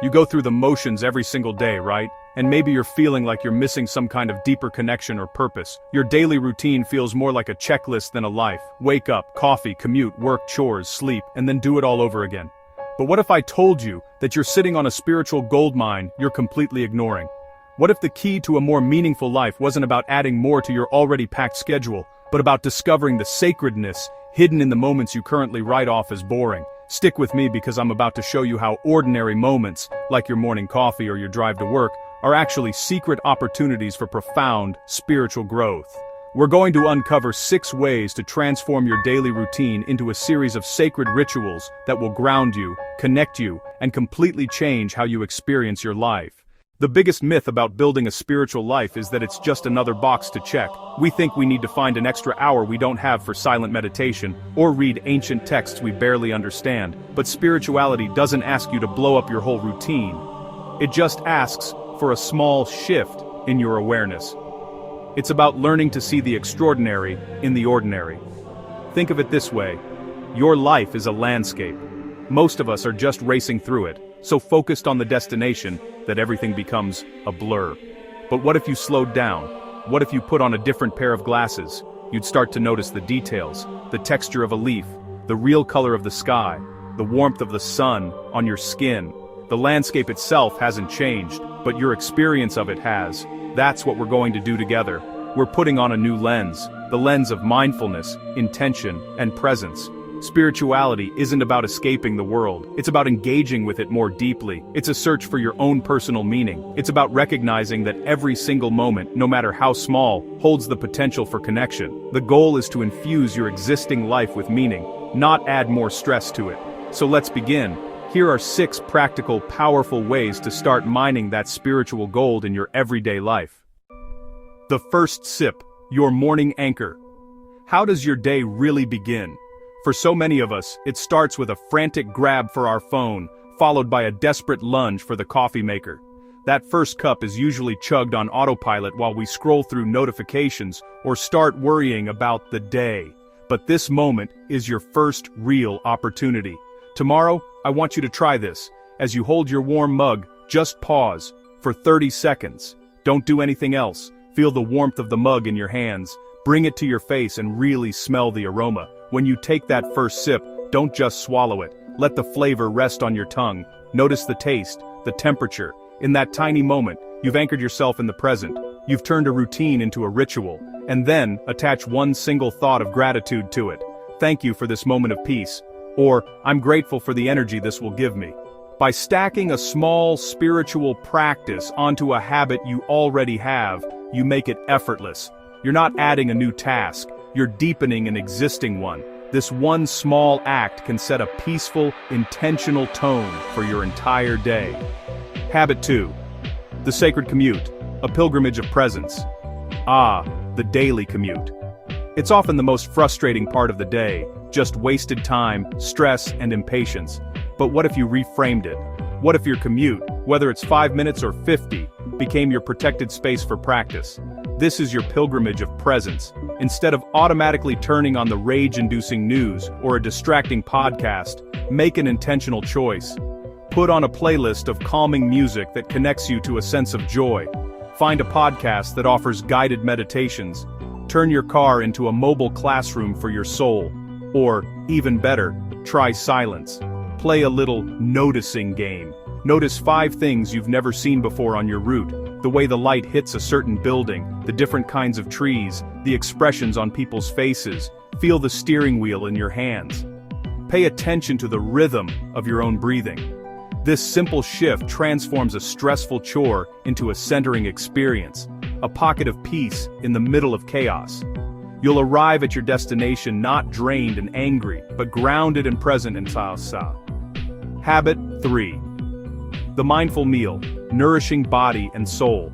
You go through the motions every single day, right? And maybe you're feeling like you're missing some kind of deeper connection or purpose. Your daily routine feels more like a checklist than a life. Wake up, coffee, commute, work, chores, sleep, and then do it all over again. But what if I told you that you're sitting on a spiritual gold mine you're completely ignoring? What if the key to a more meaningful life wasn't about adding more to your already packed schedule, but about discovering the sacredness hidden in the moments you currently write off as boring? Stick with me because I'm about to show you how ordinary moments, like your morning coffee or your drive to work, are actually secret opportunities for profound spiritual growth. We're going to uncover 6 ways to transform your daily routine into a series of sacred rituals that will ground you, connect you, and completely change how you experience your life. The biggest myth about building a spiritual life is that it's just another box to check. We think we need to find an extra hour we don't have for silent meditation, or read ancient texts we barely understand. But spirituality doesn't ask you to blow up your whole routine. It just asks for a small shift in your awareness. It's about learning to see the extraordinary in the ordinary. Think of it this way: your life is a landscape. Most of us are just racing through it, so focused on the destination that everything becomes a blur. But what if you slowed down? What if you put on a different pair of glasses? You'd start to notice the details, the texture of a leaf, the real color of the sky, the warmth of the sun on your skin. The landscape itself hasn't changed, but your experience of it has. That's what we're going to do together. We're putting on a new lens, the lens of mindfulness, intention, and presence. Spirituality isn't about escaping the world, it's about engaging with it more deeply. It's a search for your own personal meaning. It's about recognizing that every single moment, no matter how small, holds the potential for connection. The goal is to infuse your existing life with meaning, not add more stress to it. So let's begin. Here are 6 practical, powerful ways to start mining that spiritual gold in your everyday life. The first sip, your morning anchor. How does your day really begin? For so many of us, it starts with a frantic grab for our phone, followed by a desperate lunge for the coffee maker. That first cup is usually chugged on autopilot while we scroll through notifications or start worrying about the day. But this moment is your first real opportunity. Tomorrow, I want you to try this. As you hold your warm mug, just pause for 30 seconds. Don't do anything else. Feel the warmth of the mug in your hands. Bring it to your face and really smell the aroma. When you take that first sip, don't just swallow it. Let the flavor rest on your tongue. Notice the taste, the temperature. In that tiny moment, you've anchored yourself in the present. You've turned a routine into a ritual. And then, attach one single thought of gratitude to it. Thank you for this moment of peace. Or, I'm grateful for the energy this will give me. By stacking a small spiritual practice onto a habit you already have, you make it effortless. You're not adding a new task. You're deepening an existing one. This one small act can set a peaceful, intentional tone for your entire day. Habit 2. The sacred commute, a pilgrimage of presence. The daily commute. It's often the most frustrating part of the day, just wasted time, stress, and impatience. But what if you reframed it? What if your commute, whether it's 5 minutes or 50, became your protected space for practice? This is your pilgrimage of presence. Instead of automatically turning on the rage-inducing news or a distracting podcast, make an intentional choice. Put on a playlist of calming music that connects you to a sense of joy. Find a podcast that offers guided meditations. Turn your car into a mobile classroom for your soul. Or, even better, try silence. Play a little noticing game. Notice 5 things you've never seen before on your route. The way the light hits a certain building, the different kinds of trees, the expressions on people's faces. Feel the steering wheel in your hands. Pay attention to the rhythm of your own breathing. This simple shift transforms a stressful chore into a centering experience, a pocket of peace in the middle of chaos. You'll arrive at your destination not drained and angry, but grounded and present in Salsa. Habit 3. The mindful meal, nourishing body and soul.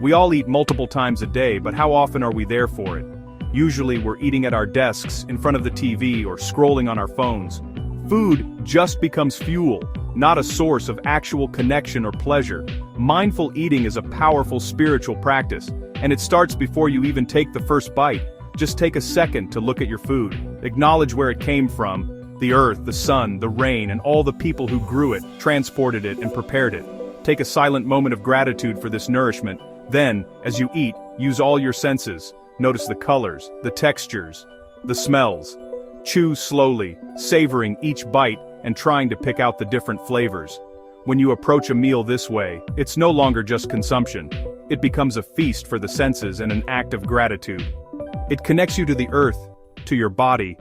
We all eat multiple times a day, but how often are we there for it? Usually we're eating at our desks, in front of the TV, or scrolling on our phones. Food just becomes fuel, not a source of actual connection or pleasure. Mindful eating is a powerful spiritual practice, and it starts before you even take the first bite. Just take a second to look at your food. Acknowledge where it came from. The earth, the sun, the rain, and all the people who grew it, transported it, and prepared it. Take a silent moment of gratitude for this nourishment. Then, as you eat, use all your senses. Notice the colors, the textures, the smells. Chew slowly, savoring each bite and trying to pick out the different flavors. When you approach a meal this way, it's no longer just consumption. It becomes a feast for the senses and an act of gratitude. It connects you to the earth, to your body,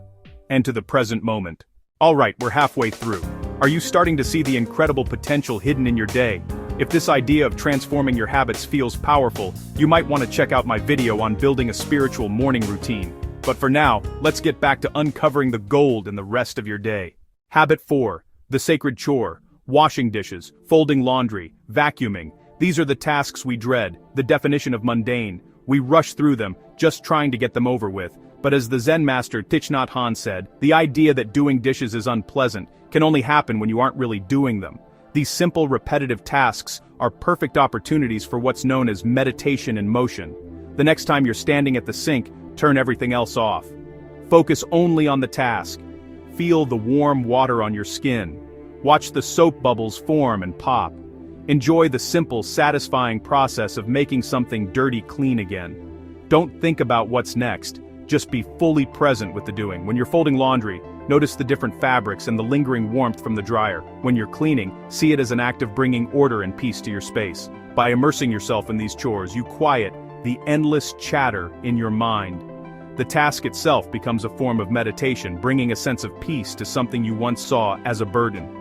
and to the present moment. Alright, we're halfway through. Are you starting to see the incredible potential hidden in your day? If this idea of transforming your habits feels powerful, you might want to check out my video on building a spiritual morning routine. But for now, let's get back to uncovering the gold in the rest of your day. Habit 4. The sacred chore. Washing dishes, folding laundry, vacuuming. These are the tasks we dread, the definition of mundane. We rush through them, just trying to get them over with. But as the Zen master Thich Nhat Hanh said, the idea that doing dishes is unpleasant can only happen when you aren't really doing them. These simple repetitive tasks are perfect opportunities for what's known as meditation in motion. The next time you're standing at the sink, turn everything else off. Focus only on the task. Feel the warm water on your skin. Watch the soap bubbles form and pop. Enjoy the simple, satisfying process of making something dirty clean again. Don't think about what's next. Just be fully present with the doing. When you're folding laundry, notice the different fabrics and the lingering warmth from the dryer. When you're cleaning, see it as an act of bringing order and peace to your space. By immersing yourself in these chores, you quiet the endless chatter in your mind. The task itself becomes a form of meditation, bringing a sense of peace to something you once saw as a burden.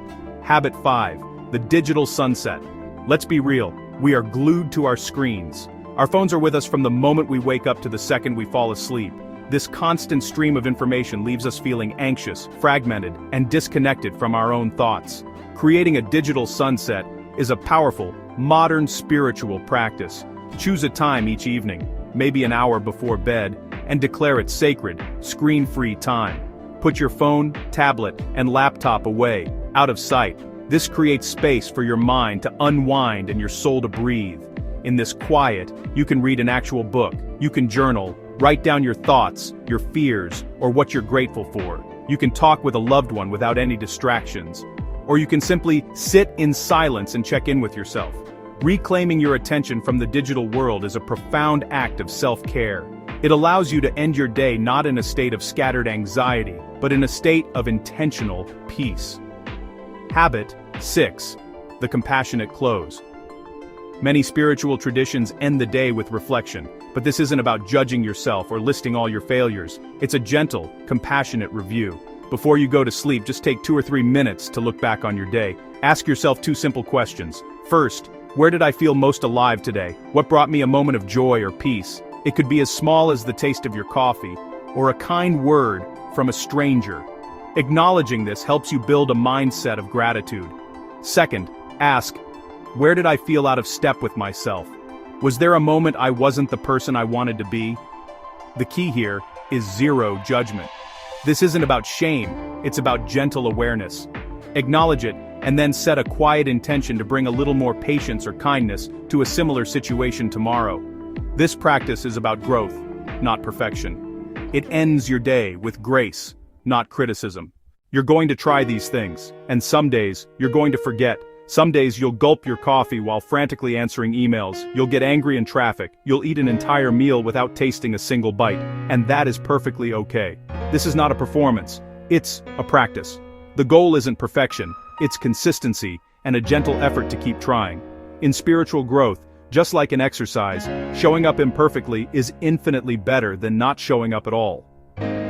Habit 5. The digital sunset. Let's be real, we are glued to our screens. Our phones are with us from the moment we wake up to the second we fall asleep. This constant stream of information leaves us feeling anxious, fragmented, and disconnected from our own thoughts. Creating a digital sunset is a powerful, modern spiritual practice. Choose a time each evening, maybe an hour before bed, and declare it sacred, screen-free time. Put your phone, tablet, and laptop away, out of sight. This creates space for your mind to unwind and your soul to breathe. In this quiet, you can read an actual book, you can journal, write down your thoughts, your fears, or what you're grateful for. You can talk with a loved one without any distractions. Or you can simply sit in silence and check in with yourself. Reclaiming your attention from the digital world is a profound act of self-care. It allows you to end your day not in a state of scattered anxiety, but in a state of intentional peace. Habit 6. The compassionate close. Many spiritual traditions end the day with reflection, but this isn't about judging yourself or listing all your failures. It's a gentle, compassionate review. Before you go to sleep, just take 2 or 3 minutes to look back on your day. Ask yourself 2 simple questions. First, where did I feel most alive today? What brought me a moment of joy or peace? It could be as small as the taste of your coffee, or a kind word from a stranger. Acknowledging this helps you build a mindset of gratitude. Second, ask, where did I feel out of step with myself? Was there a moment I wasn't the person I wanted to be? The key here is zero judgment. This isn't about shame, it's about gentle awareness. Acknowledge it, and then set a quiet intention to bring a little more patience or kindness to a similar situation tomorrow. This practice is about growth, not perfection. It ends your day with grace, not criticism. You're going to try these things, and some days, you're going to forget. Some days you'll gulp your coffee while frantically answering emails, you'll get angry in traffic, you'll eat an entire meal without tasting a single bite, and that is perfectly okay. This is not a performance, it's a practice. The goal isn't perfection, it's consistency, and a gentle effort to keep trying. In spiritual growth, just like in exercise, showing up imperfectly is infinitely better than not showing up at all.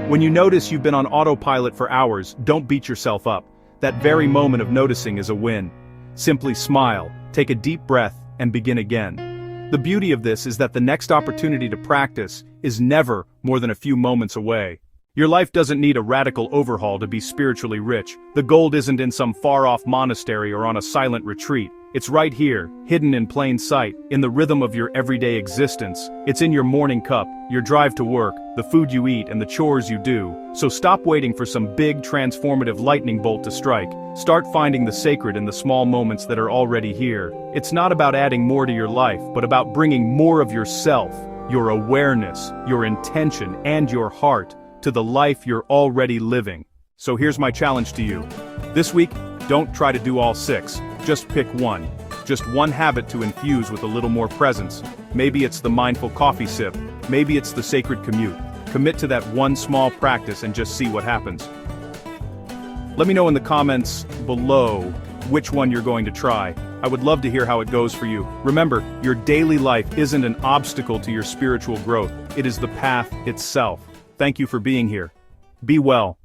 When you notice you've been on autopilot for hours, don't beat yourself up. That very moment of noticing is a win. Simply smile, take a deep breath, and begin again. The beauty of this is that the next opportunity to practice is never more than a few moments away. Your life doesn't need a radical overhaul to be spiritually rich. The gold isn't in some far-off monastery or on a silent retreat. It's right here, hidden in plain sight, in the rhythm of your everyday existence. It's in your morning cup, your drive to work, the food you eat, and the chores you do. So stop waiting for some big, transformative lightning bolt to strike. Start finding the sacred in the small moments that are already here. It's not about adding more to your life, but about bringing more of yourself, your awareness, your intention, and your heart to the life you're already living. So here's my challenge to you. This week, don't try to do all 6, just pick one. Just one habit to infuse with a little more presence. Maybe it's the mindful coffee sip, maybe it's the sacred commute. Commit to that one small practice and just see what happens. Let me know in the comments below which one you're going to try. I would love to hear how it goes for you. Remember, your daily life isn't an obstacle to your spiritual growth, it is the path itself. Thank you for being here. Be well.